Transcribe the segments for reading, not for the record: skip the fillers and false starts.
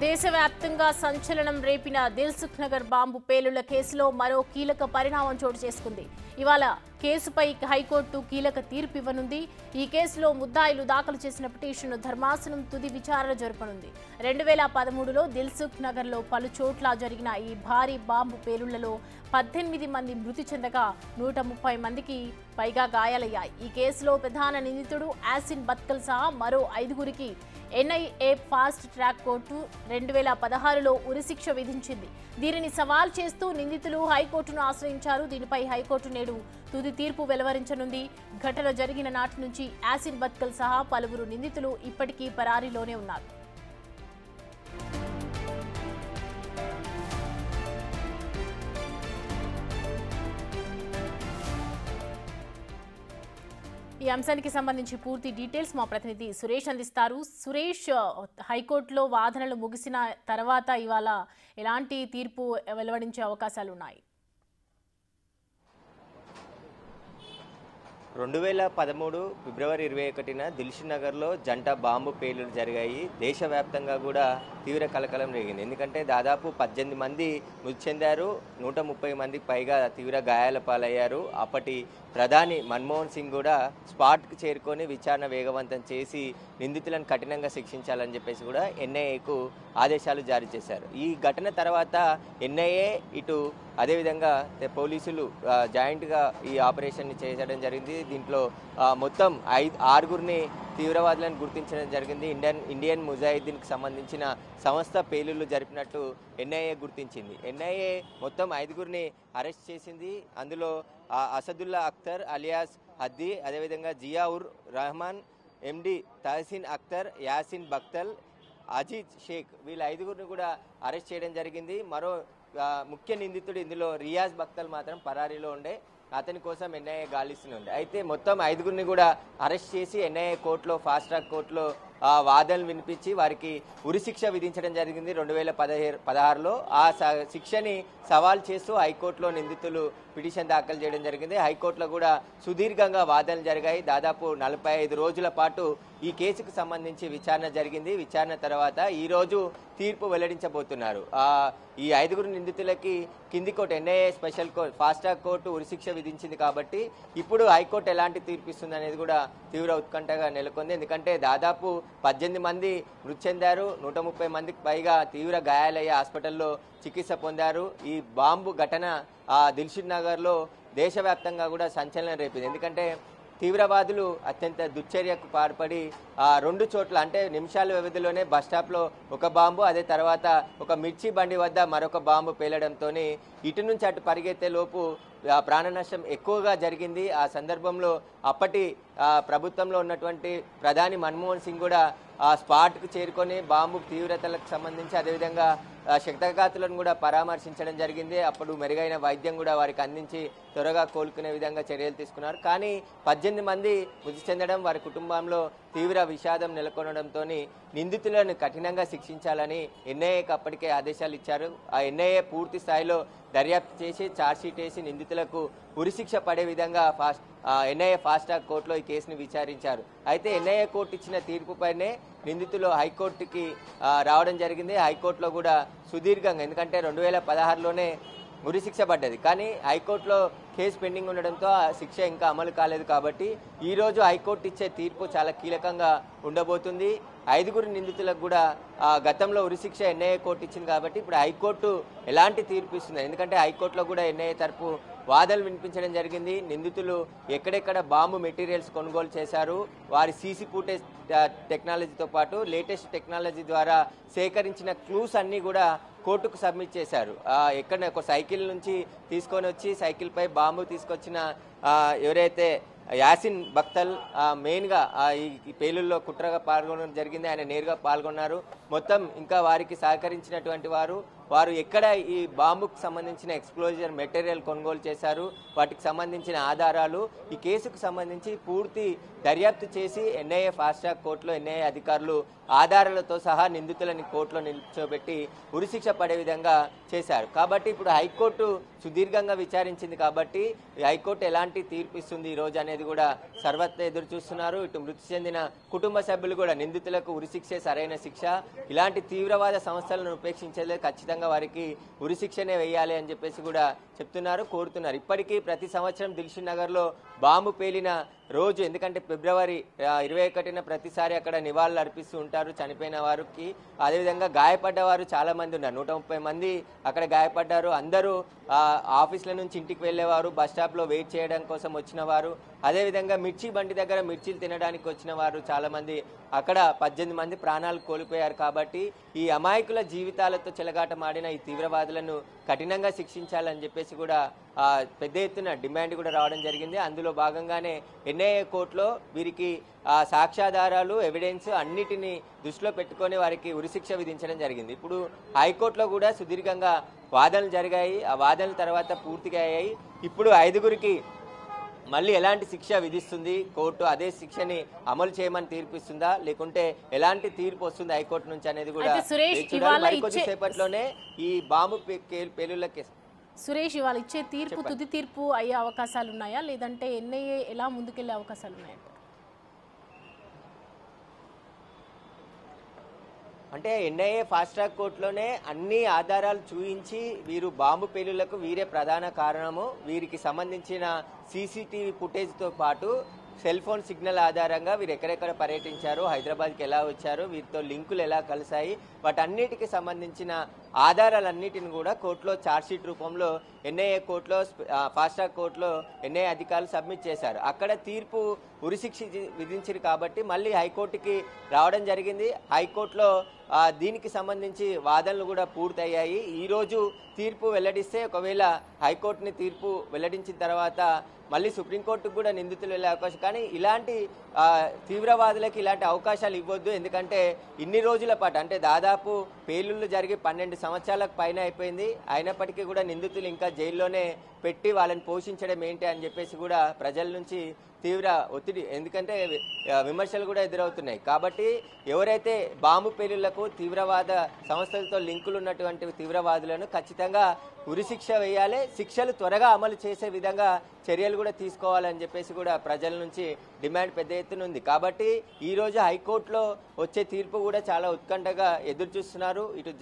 దేశవ్యాప్తంగా సంచలనం రేపిన దిల్సుఖ్ నగర్ బాంబు పేలుళ్ల కేసులో మరో కీలక పరిణామం చోటు చేసుకుంది. ఇవాళ కేసుపై హైకోర్టు కీలక తీర్పు ఇవ్వనుంది. ఈ కేసులో ముద్దాయిలు దాఖలు చేసిన పిటిషన్ను ధర్మాసనం తుది విచారణ జరపనుంది. 2013లో దిల్సుఖ్ నగర్లో పలు చోట్ల జరిగిన ఈ భారీ బాంబు పేలుళ్లలో 18 మంది మృతి చెందగా 130 మందికి పైగా గాయాలయ్యాయి. ఈ కేసులో ప్రధాన నిందితుడు యాసిన్ బత్కల్ సహా మరో 5గురికి ఎన్ఐఏ ఫాస్ట్ ట్రాక్ కోర్టు 2016లో ఉరిశిక్ష విధించింది. దీనిని సవాల్ చేస్తూ నిందితులు హైకోర్టును ఆశ్రయించారు. దీనిపై హైకోర్టు నేడు తుది తీర్పు వెలువరించనుంది. ఘటన జరిగిన నాటి నుంచి యాసిన్ బత్కల్ సహా పలువురు నిందితులు ఇప్పటికీ పరారీలోనే ఉన్నారు. ఈ అంశానికి సంబంధించి పూర్తి డీటెయిల్స్ మా ప్రతినిధి సురేష్ అందిస్తారు. సురేష్, హైకోర్టులో వాదనలు ముగిసిన తర్వాత ఇవాళ ఎలాంటి తీర్పు వెలువడించే అవకాశాలు ఉన్నాయి? 2013 ఫిబ్రవరి 21న దిల్సుఖ్ నగర్లో జంట బాంబు పేలుళ్లు జరిగాయి. దేశవ్యాప్తంగా కూడా తీవ్ర కలకలం రేగింది. ఎందుకంటే దాదాపు 18 మంది మృతి చెందారు, 130 మందికి పైగా తీవ్ర గాయాల పాలయ్యారు. అప్పటి ప్రధాని మన్మోహన్ సింగ్ కూడా స్పాట్కి చేరుకొని విచారణ వేగవంతం చేసి నిందితులను కఠినంగా శిక్షించాలని చెప్పేసి కూడా ఎన్ఐఏకు ఆదేశాలు జారీ చేశారు. ఈ ఘటన తర్వాత ఎన్ఐఏ ఇటు అదేవిధంగా పోలీసులు జాయింట్గా ఈ ఆపరేషన్ని చేయడం జరిగింది. దీంట్లో మొత్తం 6గురిని తీవ్రవాదులను గుర్తించడం జరిగింది. ఇండియన్ ముజాహిద్దీన్కి సంబంధించిన సంస్థ పేలుళ్లు జరిపినట్టు ఎన్ఐఏ గుర్తించింది. ఎన్ఐఏ మొత్తం 5గురిని అరెస్ట్ చేసింది. అందులో అసదుల్లా అఖ్తర్ అలియాస్ హద్దీ, అదేవిధంగా జియాఉర్ రెహమాన్, ఎండి తహసీన్ అఖ్తర్, యాసిన్ బక్తల్, అజీజ్ షేక్, వీళ్ళ 5గురిని కూడా అరెస్ట్ చేయడం జరిగింది. మరో ముఖ్య నిందితుడు ఇందులో రియాజ్ బక్తల్ మాత్రం పరారీలో ఉండే, అతని కోసం ఎన్ఐఏ గాలిస్తుంది. అయితే మొత్తం 5గురిని కూడా అరెస్ట్ చేసి ఎన్ఐఏ కోర్టులో ఫాస్ట్ ట్రాక్ కోర్టులో వాదనలు వినిపించి వారికి ఉరిశిక్ష విధించడం జరిగింది 2016లో. ఆ శిక్షని సవాల్ చేస్తూ హైకోర్టులో నిందితులు పిటిషన్ దాఖలు చేయడం జరిగింది. హైకోర్టులో కూడా సుదీర్ఘంగా వాదనలు జరిగాయి. దాదాపు 45 రోజుల పాటు ఈ కేసుకు సంబంధించి విచారణ జరిగింది. విచారణ తర్వాత ఈరోజు తీర్పు వెల్లడించబోతున్నారు. ఈ 5గురు నిందితులకి కింది court NIA special court fast track court ఉరిశిక్ష విధించింది. కాబట్టి ఇప్పుడు హైకోర్టు ఎలాంటి తీర్పు ఇస్తుంది అనేది కూడా తీవ్ర ఉత్కంఠగా నెలకొంది. ఎందుకంటే దాదాపు 18 మంది మృతి చెందారు, 130 మందికి పైగా తీవ్ర గాయాలయ్యే హాస్పిటల్లో చికిత్స పొందారు. ఈ బాంబు ఘటన దిల్సుఖ్ నగర్లో దేశవ్యాప్తంగా కూడా సంచలనం రేపింది. ఎందుకంటే తీవ్రవాదులు అత్యంత దుశ్చర్యకు పాల్పడి 2 చోట్ల అంటే నిమిషాల వ్యవధిలోనే బస్టాప్లో ఒక బాంబు, అదే తర్వాత ఒక మిర్చి బండి వద్ద మరొక బాంబు పేలడంతో ఇటు నుంచి అటు పరిగెత్తే లోపు ప్రాణ నష్టం ఎక్కువగా జరిగింది. ఆ సందర్భంలో అప్పటి ప్రభుత్వంలో ఉన్నటువంటి ప్రధాని మన్మోహన్ సింగ్ కూడా స్పాట్కు చేరుకొని బాంబు తీవ్రతలకు సంబంధించి అదేవిధంగా శక్తఘాతులను కూడా పరామర్శించడం జరిగింది. అప్పుడు మెరుగైన వైద్యం కూడా వారికి అందించి త్వరగా కోలుకునే విధంగా చర్యలు తీసుకున్నారు. కానీ 18 మంది మృతి చెందడం, వారి కుటుంబంలో తీవ్ర విషాదం నెలకొనడంతో నిందితులను కఠినంగా శిక్షించాలని ఎన్ఐఏకి అప్పటికే ఆదేశాలు ఇచ్చారు. ఆ ఎన్ఐఏ పూర్తి స్థాయిలో దర్యాప్తు చేసి ఛార్జ్షీట్ వేసి నిందితులకు ఉరిశిక్ష పడే విధంగా ఎన్ఐఏ ఫాస్ట్ ట్రాక్ కోర్టులో ఈ కేసును విచారించారు. అయితే ఎన్ఐఏ కోర్టు ఇచ్చిన తీర్పుపైనే నిందితులు హైకోర్టుకి రావడం జరిగింది. హైకోర్టులో కూడా సుదీర్ఘంగా, ఎందుకంటే 2016లోనే ఉరిశిక్ష పడ్డది, కానీ హైకోర్టులో కేసు పెండింగ్ ఉండడంతో ఆ శిక్ష ఇంకా అమలు కాలేదు. కాబట్టి ఈరోజు హైకోర్టు ఇచ్చే తీర్పు చాలా కీలకంగా ఉండబోతుంది. 5గురు నిందితులకు కూడా గతంలో ఉరిశిక్ష ఎన్ఐఏ కోర్టు ఇచ్చింది. కాబట్టి ఇప్పుడు హైకోర్టు ఎలాంటి తీర్పు ఇస్తుంది, ఎందుకంటే హైకోర్టులో కూడా ఎన్ఐఏ తరపు వాదనలు వినిపించడం జరిగింది. నిందితులు ఎక్కడెక్కడ బాంబు మెటీరియల్స్ కొనుగోలు చేశారు, వారి సీసీ ఫుటేజ్ టెక్నాలజీతో పాటు లేటెస్ట్ టెక్నాలజీ ద్వారా సేకరించిన క్లూస్ అన్నీ కూడా కోర్టుకు సబ్మిట్ చేశారు. ఎక్కడ ఒక సైకిల్ నుంచి తీసుకొని వచ్చి సైకిల్పై బాంబు తీసుకొచ్చిన ఎవరైతే యాసిన్ బక్తల్ మెయిన్గా ఈ పేలుల్లో కుట్రగా పాల్గొనడం జరిగింది. ఆయన నేరుగా పాల్గొన్నారు. మొత్తం ఇంకా వారికి సహకరించినటువంటి వారు వారు ఎక్కడ ఈ బాంబుకు సంబంధించిన ఎక్స్ప్లోజర్ మెటీరియల్ కొనుగోలు చేశారు, వాటికి సంబంధించిన ఆధారాలు, ఈ కేసుకు సంబంధించి పూర్తి దర్యాప్తు చేసి ఎన్ఐఏ ఫాస్ట్ ట్రాక్ కోర్టులో ఎన్ఐఏ అధికారులు ఆధారాలతో సహా నిందితులని కోర్టులో నిల్చోబెట్టి ఉరిశిక్ష పడే విధంగా చేశారు. కాబట్టి ఇప్పుడు హైకోర్టు సుదీర్ఘంగా విచారించింది కాబట్టి హైకోర్టు ఎలాంటి తీర్పు ఇస్తుంది ఈ రోజు అనేది కూడా సర్వత్రా ఎదురు చూస్తున్నారు. ఇటు మృతి చెందిన కుటుంబ సభ్యులు కూడా నిందితులకు ఉరిశిక్షే సరైన శిక్ష, ఇలాంటి తీవ్రవాద సంస్థలను ఉపేక్షించలేదు, ఖచ్చితంగా వారికి ఉరిశిక్షనే వేయాలి అని చెప్పేసి కూడా చెప్తున్నారు, కోరుతున్నారు. ఇప్పటికీ ప్రతి సంవత్సరం దిల్షుక్ నగర్లో బాంబు పేలిన రోజు, ఎందుకంటే ఫిబ్రవరి 21న ప్రతిసారి అక్కడ నివాళులు అర్పిస్తూ ఉంటారు చనిపోయిన వారికి. అదేవిధంగా గాయపడ్డవారు చాలా మంది ఉన్నారు, 130 మంది అక్కడ గాయపడ్డారు. అందరూ ఆఫీసుల నుంచి ఇంటికి వెళ్ళేవారు, బస్ స్టాప్లో వెయిట్ చేయడం కోసం వచ్చిన వారు, అదేవిధంగా మిర్చి బండి దగ్గర మిర్చీలు తినడానికి వచ్చిన వారు చాలా మంది, అక్కడ 18 మంది ప్రాణాలు కోల్పోయారు. కాబట్టి ఈ అమాయకుల జీవితాలతో చెలగాటమాడిన ఈ తీవ్రవాదులను కఠినంగా శిక్షించాలని చెప్పేసి కూడా పెద్ద ఎత్తున డిమాండ్ కూడా రావడం జరిగింది. అందులో భాగంగానే ఎన్ఐఏ కోర్టులో వీరికి సాక్ష్యాధారాలు, ఎవిడెన్స్ అన్నిటినీ దృష్టిలో పెట్టుకొని వారికి ఉరిశిక్ష విధించడం జరిగింది. ఇప్పుడు హైకోర్టులో కూడా సుదీర్ఘంగా వాదనలు జరిగాయి, ఆ వాదనల తర్వాత పూర్తిగా అయ్యాయి. ఇప్పుడు 5గురికి మళ్ళీ ఎలాంటి శిక్ష విధిస్తుంది కోర్టు, అదే శిక్షని అమలు చేయమని తీర్పు ఇస్తుందా, లేకుంటే ఎలాంటి తీర్పు వస్తుంది హైకోర్టు నుంచి అనేది కూడా మరికొద్దిసేపట్లోనే ఈ బాంబు పేలుళ్ల కేసు. సురేష్, ఇవాళ ఇచ్చే తీర్పు తుది తీర్పు అయ్యే అవకాశాలు ఉన్నాయా, లేదంటే ఎన్ఐఏ ఎలా ముందుకెళ్లే అవకాశాలు ఉన్నాయంట? అంటే ఎన్ఐఏ ఫాస్ట్ ట్రాక్ కోర్టులోనే అన్ని ఆధారాలు చూపించి వీరు బాంబు పేలుళ్లకు వీరే ప్రధాన కారణము, వీరికి సంబంధించిన సీసీటీవీ ఫుటేజ్తో పాటు సెల్ ఫోన్ సిగ్నల్ ఆధారంగా వీరు ఎక్కడెక్కడ పర్యటించారు, హైదరాబాద్కి ఎలా వచ్చారు, వీరితో లింకులు ఎలా కలిశాయి, వాటన్నిటికి సంబంధించిన ఆధారాలన్నిటిని కూడా కోర్టులో ఛార్జ్షీట్ రూపంలో ఎన్ఐఏ కోర్టులో ఫాస్ట్ ట్రాక్ కోర్టులో ఎన్ఐఏ అధికారులు సబ్మిట్ చేశారు. అక్కడ తీర్పు ఉరిశిక్ష విధించారు కాబట్టి మళ్ళీ హైకోర్టుకి రావడం జరిగింది. హైకోర్టులో దీనికి సంబంధించి వాదనలు కూడా పూర్తయ్యాయి. ఈరోజు తీర్పు వెల్లడిస్తే, ఒకవేళ హైకోర్టుని తీర్పు వెల్లడించిన తర్వాత మళ్ళీ సుప్రీంకోర్టుకు కూడా నిందితులు వెళ్ళే అవకాశం, కానీ ఇలాంటి తీవ్రవాదులకి ఇలాంటి అవకాశాలు ఇవ్వద్దు. ఎందుకంటే ఇన్ని రోజుల పాటు, అంటే దాదాపు పేలుళ్లు జరిగి 12 సంవత్సరాలకు పైన అయిపోయింది, అయినప్పటికీ కూడా నిందితులు ఇంకా జైల్లోనే పెట్టి వాళ్ళని పోషించడం ఏంటి అని చెప్పేసి కూడా ప్రజల నుంచి తీవ్ర ఒత్తిడి, ఎందుకంటే విమర్శలు కూడా ఎదురవుతున్నాయి. కాబట్టి ఎవరైతే బాంబు పేలుళ్లకు తీవ్రవాద సంస్థలతో లింకులు ఉన్నటువంటి తీవ్రవాదులను ఖచ్చితంగా ఉరిశిక్ష వేయాలి, శిక్షలు త్వరగా అమలు చేసే విధంగా చర్యలు కూడా తీసుకోవాలని చెప్పేసి కూడా ప్రజల నుంచి డిమాండ్ పెద్ద ఎత్తున ఉంది. కాబట్టి ఈరోజు హైకోర్టులో వచ్చే తీర్పు కూడా చాలా ఉత్కంఠగా ఎదురు చూస్తున్నారు. ఇటు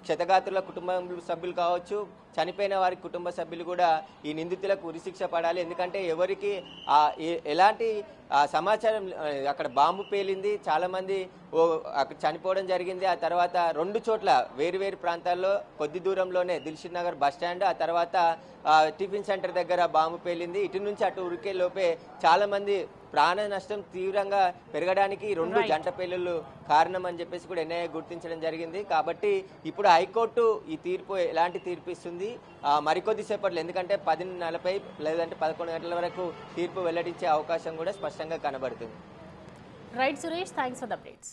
క్షతగాత్రుల కుటుంబ సభ్యులు కావచ్చు, చనిపోయిన వారి కుటుంబ సభ్యులు కూడా ఈ నిందితులకు ఉరిశిక్ష పడాలి. ఎందుకంటే ఎవరికి ఎలాంటి సమాచారం, అక్కడ బాంబు పేలింది, చాలామంది అక్కడ చనిపోవడం జరిగింది. ఆ తర్వాత 2 చోట్ల వేరు ప్రాంతాల్లో కొద్ది దూరంలోనే దిల్షుక్ నగర్ బస్ స్టాండ్, ఆ తర్వాత టిఫిన్ సెంటర్ దగ్గర బాంబు పేలింది. ఇటు నుంచి అటు ఉరికే లోపే చాలామంది ప్రాణ నష్టం తీవ్రంగా పెరగడానికి 2 జంట పేలుళ్లు కారణం అని చెప్పేసి కూడా ఎన్ఐఏ గుర్తించడం జరిగింది. కాబట్టి ఇప్పుడు హైకోర్టు ఈ తీర్పు ఎలాంటి తీర్పు ఇస్తుంది మరికొద్ది సేపట్లో, ఎందుకంటే 10:40 లేదంటే 11 గంటల వరకు తీర్పు వెల్లడించే అవకాశం కూడా స్పష్టంగా కనబడుతుంది. Right Suresh, thanks for the updates.